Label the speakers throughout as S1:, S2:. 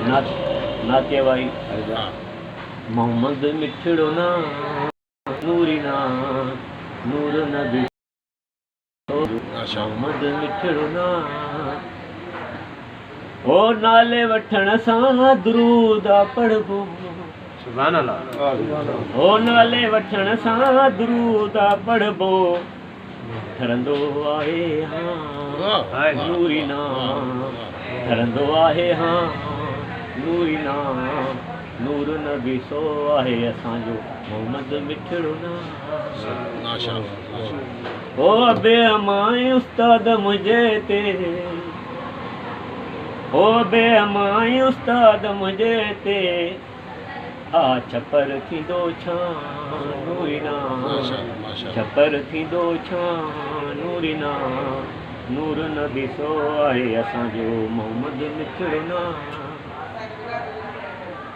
S1: नाते भाई मोहम्मद मिठड़ो ना नूरी ना नूर नबी मोहम्मद मिठड़ो ना ओ नाले वठण सां दुरूद पढ़बो सुभान अल्लाह ओ नाले वठण सां दुरूद पढ़बो ठरंदो आहे हां नूरी ना ठरंदो आहे हां नूरी ना नूर नबी सो आहे असांजो मोहम्मद मिठड़ो ना ओ अबे अमाए उस्ताद मुझे ते ओ बे अमाए उस्ताद मुझे ते आ छपर थींदो छा नूरी ना छपर थींदो छा नूरी ना नूर नबी सो आहे असांजो मोहम्मद मिठड़ो ना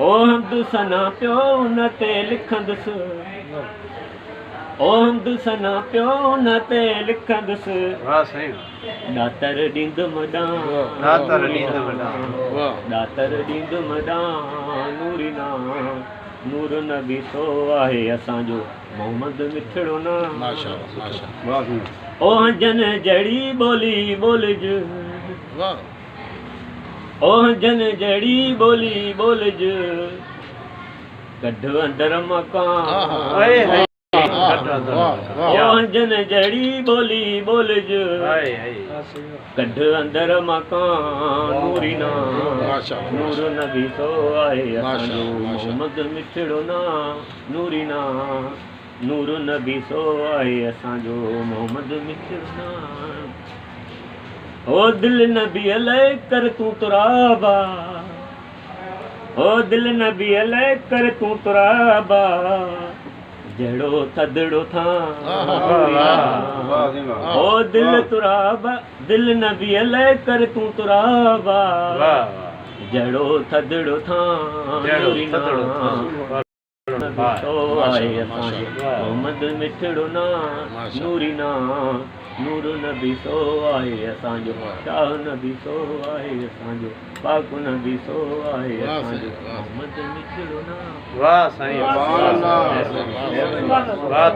S1: ओ हमद सना पियो उन ते लिखंदुसि ओ हमद सना पियो उन ते लिखंदुसि दातर ॾींदुमि दातर ॾींदुमि नूरी ना नूर नबी सो आहे असांजो मोहम्मद मिठड़ो ना ओ जन जड़ी बोली बोलज ओ जन जड़ी बोली बोलज कढ अंदर मकान ओ जन जड़ी बोली बोलज कढ अंदर मकान नूरी ना नूर नबी सो आहे असांजो मोहम्मद मिठड़ो ना नूरी ना नूर नबी सो आहे असांजो मोहम्मद मिठड़ो ना ओ दिल नबी अलै कर तू तुराबा ओ दिल नबी अलै कर तू तुराबा जड़ो थदड़ो था ओ दिल तुराबा दिल नबी अलै कर तू तुराबा जड़ो थदड़ो था सो आहे असांजो मोहम्मद मिठड़ो ना नूरी ना नूर नबी सो आहे असांजो शाह नबी सो आहे असांजो पाक नबी सो आहे असांजो मोहम्मद मिठड़ो ना वाह साईं वाह